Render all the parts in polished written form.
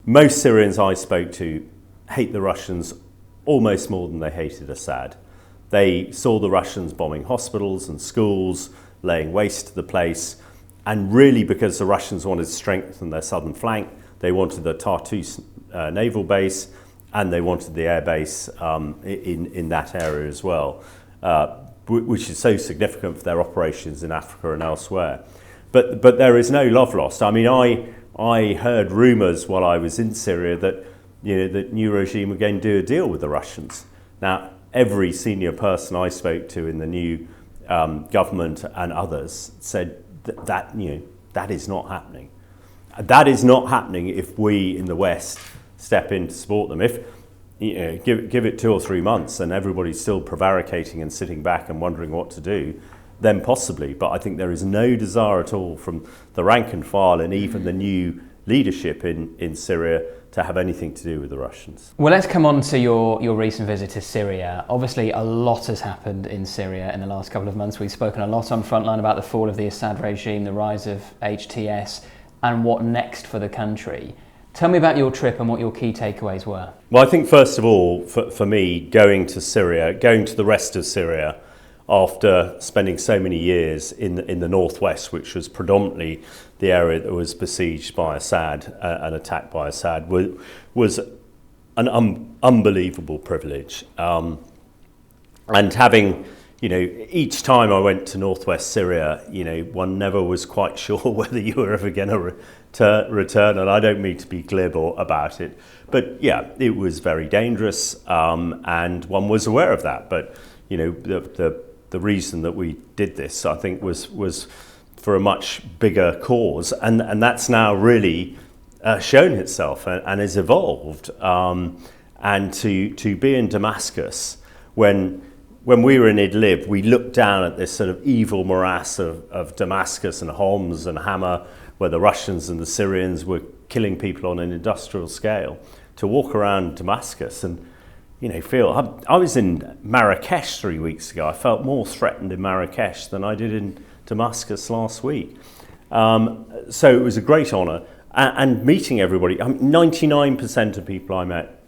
most Syrians I spoke to hate the Russians almost more than they hated Assad. They saw the Russians bombing hospitals and schools, laying waste to the place, and really because the Russians wanted to strengthen their southern flank, they wanted the Tartus naval base, and they wanted the air base in that area as well, which is so significant for their operations in Africa and elsewhere. But there is no love lost. I mean, I heard rumours while I was in Syria that the new regime were going to do a deal with the Russians. Now, every senior person I spoke to in the new government and others said that is not happening. That is not happening if we in the West step in to support them. If give it 2 or 3 months and everybody's still prevaricating and sitting back and wondering what to do, then possibly. But I think there is no desire at all from the rank and file and even the new leadership in Syria to have anything to do with the Russians. Well, let's come on to your recent visit to Syria. Obviously, a lot has happened in Syria in the last couple of months. We've spoken a lot on Frontline about the fall of the Assad regime, the rise of HTS, and what next for the country. Tell me about your trip and what your key takeaways were. Well, I think first of all, for me, going to Syria, going to the rest of Syria, after spending so many years in the northwest, which was predominantly the area that was besieged by Assad and attacked by Assad, was an unbelievable privilege. And having, each time I went to northwest Syria, one never was quite sure whether you were ever going to return. And I don't mean to be glib about it, but yeah, it was very dangerous, and one was aware of that. But the reason that we did this, I think, was for a much bigger cause, and that's now really shown itself and has evolved. And to be in Damascus, when we were in Idlib, we looked down at this sort of evil morass of Damascus and Homs and Hama, where the Russians and the Syrians were killing people on an industrial scale. To walk around Damascus and feel. I was in Marrakesh 3 weeks ago. I felt more threatened in Marrakesh than I did in Damascus last week. So it was a great honour. And meeting everybody, 99% of people I met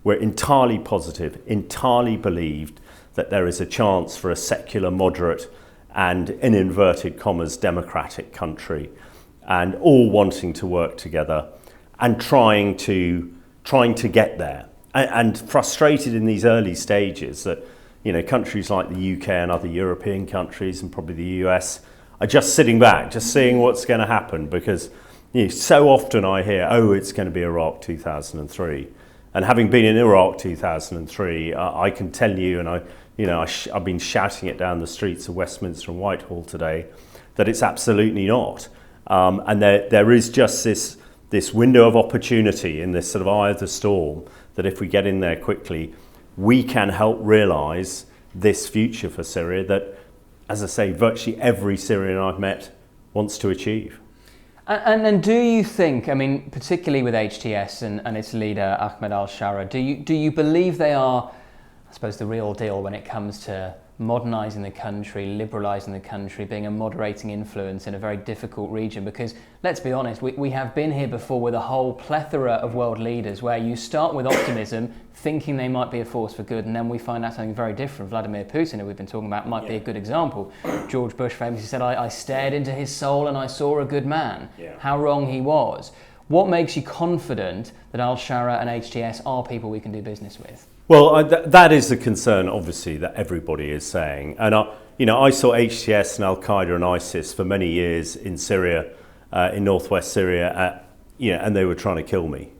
were entirely positive, entirely believed that there is a chance for a secular, moderate, and in inverted commas, democratic country, and all wanting to work together and trying to get there. And frustrated in these early stages that, countries like the UK and other European countries and probably the US are just sitting back, just seeing what's going to happen, because so often I hear, it's going to be Iraq 2003. And having been in Iraq 2003, I can tell you, and I've been shouting it down the streets of Westminster and Whitehall today, that it's absolutely not. And there is just this window of opportunity in this sort of eye of the storm, that if we get in there quickly, we can help realise this future for Syria that, as I say, virtually every Syrian I've met wants to achieve. And do you think, particularly with HTS and its leader, Ahmed al-Shara, do you believe they are, I suppose, the real deal when it comes to modernising the country, liberalising the country, being a moderating influence in a very difficult region? Because let's be honest, we have been here before with a whole plethora of world leaders where you start with optimism, thinking they might be a force for good, and then we find out something very different. Vladimir Putin, who we've been talking about, might be a good example. George Bush famously said, I stared into his soul and I saw a good man. How wrong he was. What makes you confident that al-Shara and HTS are people we can do business with? Well, that is the concern, obviously, that everybody is saying. And I saw HTS and Al-Qaeda and ISIS for many years in Syria, in northwest Syria, and they were trying to kill me.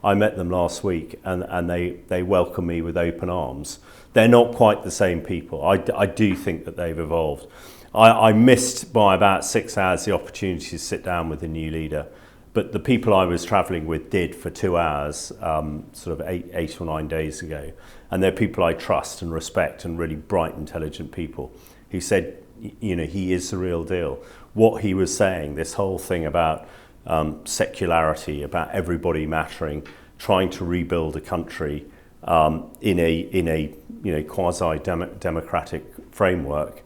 I met them last week, and they welcomed me with open arms. They're not quite the same people. I do think that they've evolved. I missed by about 6 hours the opportunity to sit down with the new leader. But the people I was travelling with did for 2 hours, sort of eight or 9 days ago. And they're people I trust and respect, and really bright, intelligent people who said, he is the real deal. What he was saying, this whole thing about secularity, about everybody mattering, trying to rebuild a country in a quasi-democratic framework,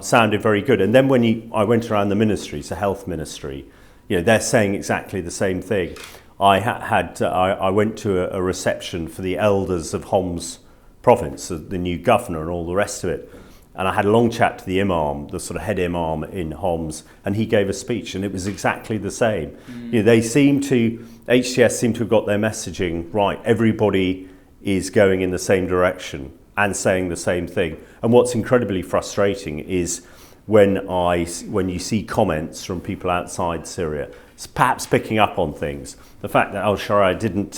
sounded very good. And then when I went around the ministries, the health ministry, they're saying exactly the same thing. I went to a reception for the elders of Homs province, the new governor and all the rest of it. And I had a long chat to the imam, the sort of head imam in Homs, and he gave a speech, and it was exactly the same. You know, HTS seem to have got their messaging right. Everybody is going in the same direction and saying the same thing. And what's incredibly frustrating is when you see comments from people outside Syria, perhaps picking up on things. The fact that al-Shara didn't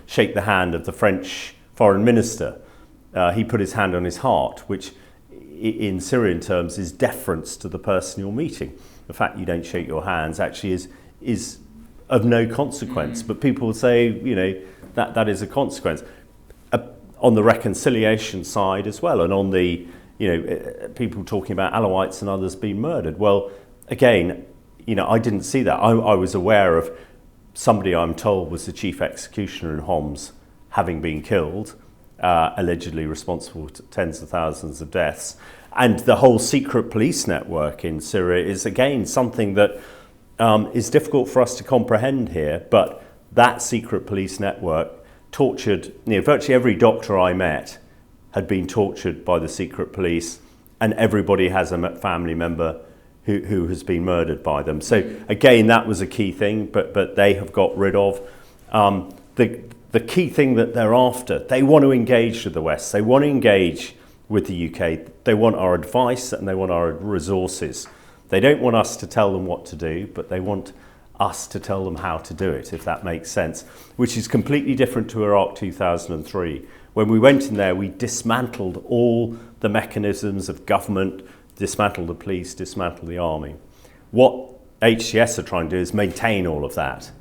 shake the hand of the French foreign minister, he put his hand on his heart, which in Syrian terms is deference to the person you're meeting. The fact you don't shake your hands actually is of no consequence, but people will say, you know, that is a consequence. On the reconciliation side as well, and on the, you know, people talking about Alawites and others being murdered. Well, again, you know, I didn't see that. I was aware of somebody I'm told was the chief executioner in Homs having been killed, allegedly responsible for tens of thousands of deaths. And the whole secret police network in Syria is, again, something that is difficult for us to comprehend here. But that secret police network tortured, you know, virtually every doctor I met had been tortured by the secret police, and everybody has a family member who has been murdered by them. So again, that was a key thing, but they have got rid of. The key thing that they're after, they want to engage with the West, they want to engage with the UK, they want our advice and they want our resources. They don't want us to tell them what to do, but they want us to tell them how to do it, if that makes sense, which is completely different to Iraq 2003. When we went in there, we dismantled all the mechanisms of government, dismantled the police, dismantled the army. What HTS are trying to do is maintain all of that.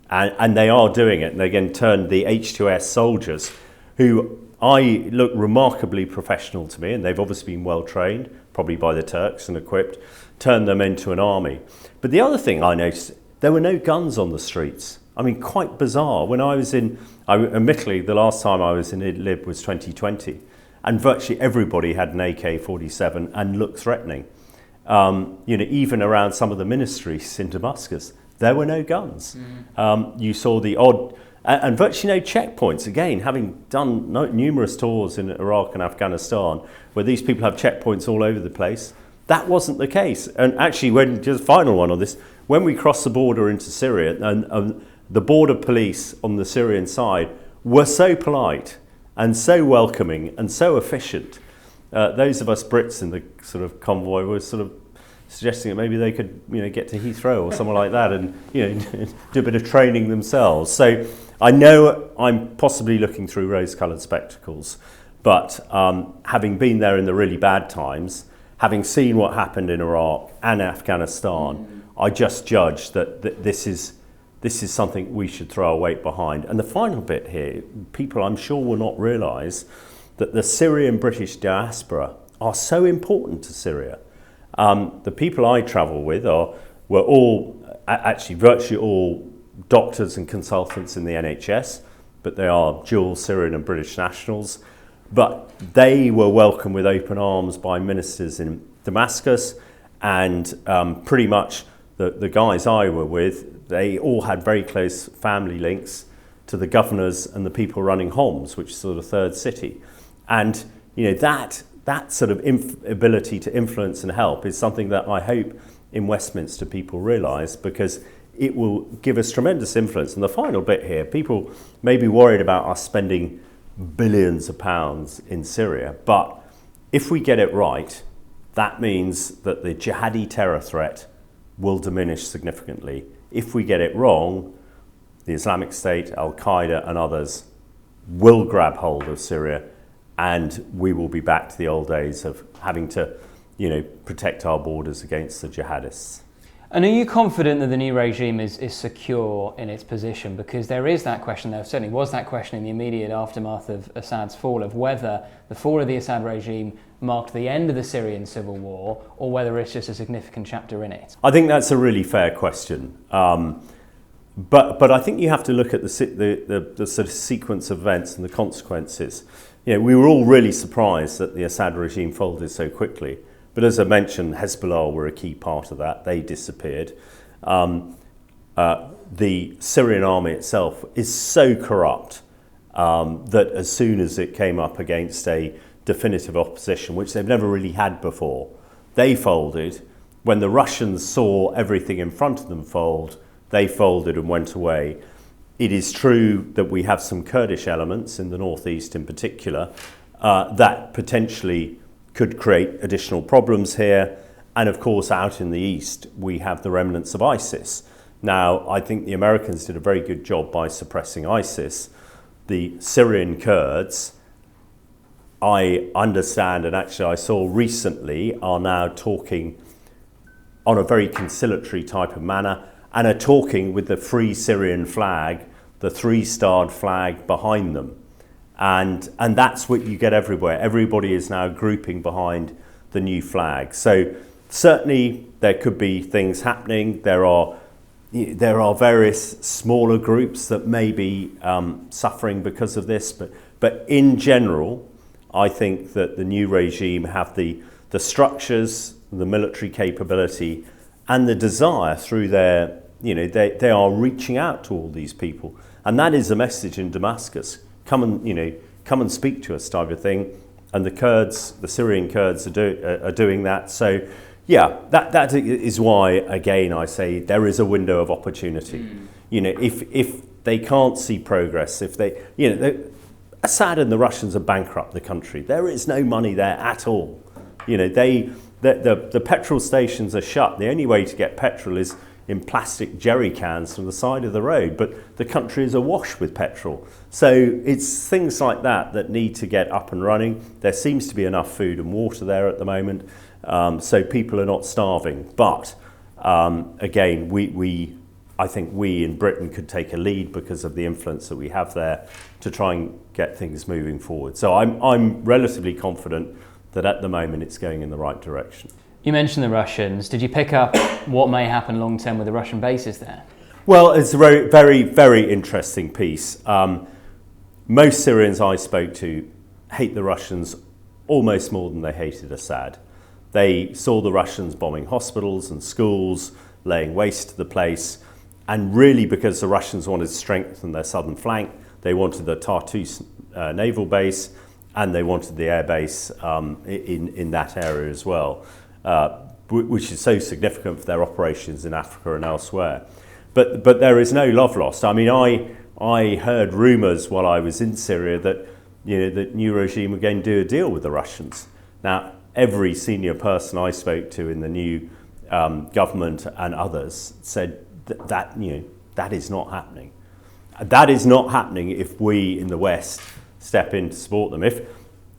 And they are doing it. And they again turned the H2S soldiers, who look remarkably professional to me, and they've obviously been well trained, probably by the Turks and equipped, turned them into an army. But the other thing I noticed, there were no guns on the streets. I mean, quite bizarre. When I was admittedly, the last time I was in Idlib was 2020, and virtually everybody had an AK-47 and looked threatening. You know, even around some of the ministries in Damascus, there were no guns. You saw the odd, and virtually no checkpoints. Again, having done numerous tours in Iraq and Afghanistan, where these people have checkpoints all over the place, that wasn't the case. And actually, just final one on this, when we crossed the border into Syria, and the border police on the Syrian side were so polite and so welcoming and so efficient. Those of us Brits in the sort of convoy were sort of suggesting that maybe they could, you know, get to Heathrow or somewhere like that and, you know, do a bit of training themselves. So I know I'm possibly looking through rose-coloured spectacles, but having been there in the really bad times, having seen what happened in Iraq and Afghanistan, I just judge that this is something we should throw our weight behind. And the final bit here, people I'm sure will not realise that the Syrian British diaspora are so important to Syria. The people I travel with were all, actually virtually all, doctors and consultants in the NHS, but they are dual Syrian and British nationals. But they were welcomed with open arms by ministers in Damascus, and pretty much the guys I were with, they all had very close family links to the governors and the people running Homs, which is sort of third city. And you know, that sort of ability to influence and help is something that I hope in Westminster people realise, because it will give us tremendous influence. And the final bit here, people may be worried about us spending billions of pounds in Syria, but if we get it right, that means that the jihadi terror threat will diminish significantly. If we get it wrong, the Islamic State, Al-Qaeda and others will grab hold of Syria, and we will be back to the old days of having to, you know, protect our borders against the jihadists. And are you confident that the new regime is secure in its position? Because there is that question, there certainly was that question in the immediate aftermath of Assad's fall, of whether the fall of the Assad regime marked the end of the Syrian civil war, or whether it's just a significant chapter in it. I think that's a really fair question. But I think you have to look at the sort of sequence of events and the consequences. You know, we were all really surprised that the Assad regime folded so quickly. But as I mentioned, Hezbollah were a key part of that. They disappeared. the Syrian army itself is so corrupt that as soon as it came up against a definitive opposition, which they've never really had before, they folded. When the Russians saw everything in front of them fold, they folded and went away. It is true that we have some Kurdish elements in the northeast in particular that potentially could create additional problems here. And of course, out in the east, we have the remnants of ISIS. Now, I think the Americans did a very good job by suppressing ISIS. The Syrian Kurds, I understand, and actually I saw recently, are now talking on a very conciliatory type of manner and are talking with the Free Syrian flag, the three-starred flag behind them. And that's what you get everywhere. Everybody is now grouping behind the new flag. So certainly there could be things happening. There are various smaller groups that may be suffering because of this. But in general, I think that the new regime have the structures, the military capability, and the desire through their, they are reaching out to all these people. And that is a message in Damascus. Come and speak to us type of thing. And the Kurds, the Syrian Kurds are doing that. So yeah, that is why, again, I say there is a window of opportunity. If they can't see progress, if Assad and the Russians are bankrupt the country. There is no money there at all. The petrol stations are shut. The only way to get petrol is in plastic jerry cans from the side of the road, but the country is awash with petrol. So it's things like that need to get up and running. There seems to be enough food and water there at the moment, so people are not starving. But again, I think we in Britain could take a lead because of the influence that we have there to try and get things moving forward. So I'm relatively confident that at the moment it's going in the right direction. You mentioned the Russians. Did you pick up what may happen long term with the Russian bases there? Well, it's a very, very, very interesting piece. Most Syrians I spoke to hate the Russians almost more than they hated Assad. They saw the Russians bombing hospitals and schools, laying waste to the place, and really because the Russians wanted to strengthen their southern flank, they wanted the Tartus naval base, and they wanted the air base in that area as well. Which is so significant for their operations in Africa and elsewhere. But there is no love lost. I mean, I heard rumours while I was in Syria that the new regime were going to do a deal with the Russians. Now, every senior person I spoke to in the new government and others said that is not happening. That is not happening if we in the West step in to support them. If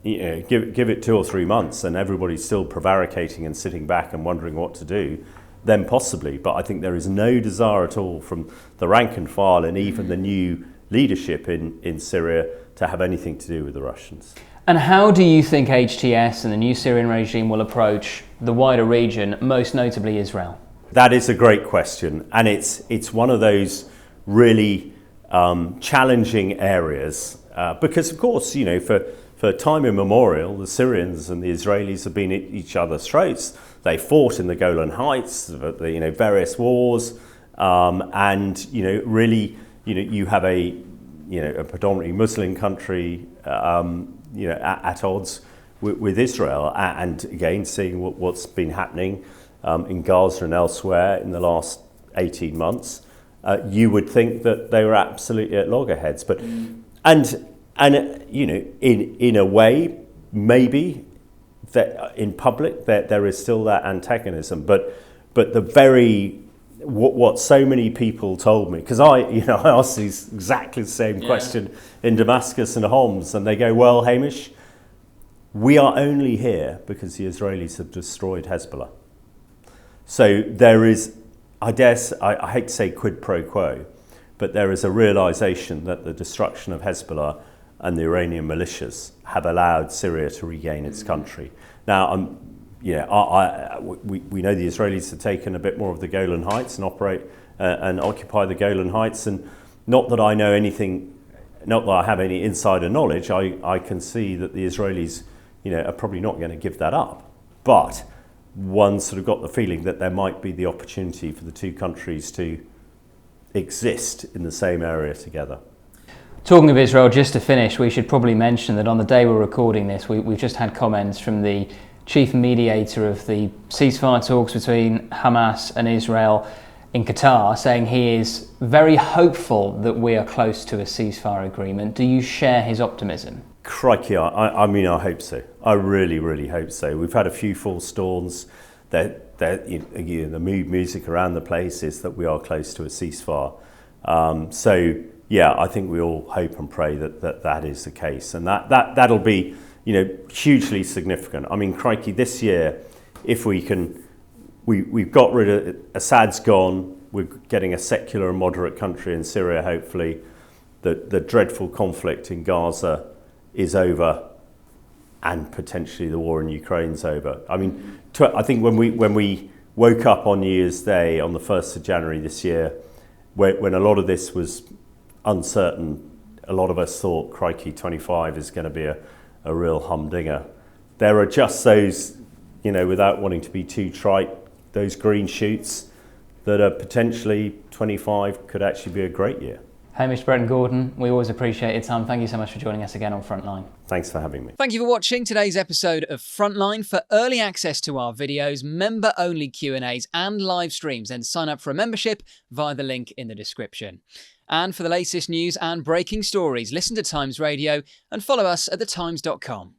give it 2 or 3 months and everybody's still prevaricating and sitting back and wondering what to do, then possibly. But I think there is no desire at all from the rank and file and even the new leadership in Syria to have anything to do with the Russians. And how do you think HTS and the new Syrian regime will approach the wider region, most notably Israel? That is a great question, and it's one of those really challenging areas because, of course, for time immemorial, the Syrians and the Israelis have been at each other's throats. They fought in the Golan Heights, various wars, and really, you have a predominantly Muslim country, at odds with Israel, and again, seeing what's been happening in Gaza and elsewhere in the last 18 months, you would think that they were absolutely at loggerheads, but And in a way, maybe that in public there is still that antagonism, but what so many people told me, because I asked exactly the same question in Damascus and Homs, and they go, well, Hamish, we are only here because the Israelis have destroyed Hezbollah. So there is, I hate to say quid pro quo, but there is a realization that the destruction of Hezbollah and the Iranian militias have allowed Syria to regain its country. Now, we know the Israelis have taken a bit more of the Golan Heights and occupy the Golan Heights. And not that I know anything, not that I have any insider knowledge. I can see that the Israelis, are probably not going to give that up. But one sort of got the feeling that there might be the opportunity for the two countries to exist in the same area together. Talking of Israel, just to finish, we should probably mention that on the day we're recording this, we've just had comments from the chief mediator of the ceasefire talks between Hamas and Israel in Qatar, saying he is very hopeful that we are close to a ceasefire agreement. Do you share his optimism? Crikey, I mean, I hope so. I really, really hope so. We've had a few false dawns. The mood music around the place is that we are close to a ceasefire. So, yeah, I think we all hope and pray that is the case. And that'll be, hugely significant. I mean, crikey, this year, if we can, we've got rid of, Assad's gone, we're getting a secular and moderate country in Syria, hopefully. The dreadful conflict in Gaza is over, and potentially the war in Ukraine's over. I mean, I think when we woke up on New Year's Day on the 1st of January this year, when a lot of this was uncertain, a lot of us thought, crikey, 25 is going to be a real humdinger. There are just those, without wanting to be too trite, those green shoots that are potentially 25 could actually be a great year. Hamish de Bretton-Gordon, we always appreciate your time. Thank you so much for joining us again on Frontline. Thanks for having me. Thank you for watching today's episode of Frontline. For early access to our videos, member-only Q&As and live streams, then sign up for a membership via the link in the description. And for the latest news and breaking stories, listen to Times Radio and follow us at thetimes.com.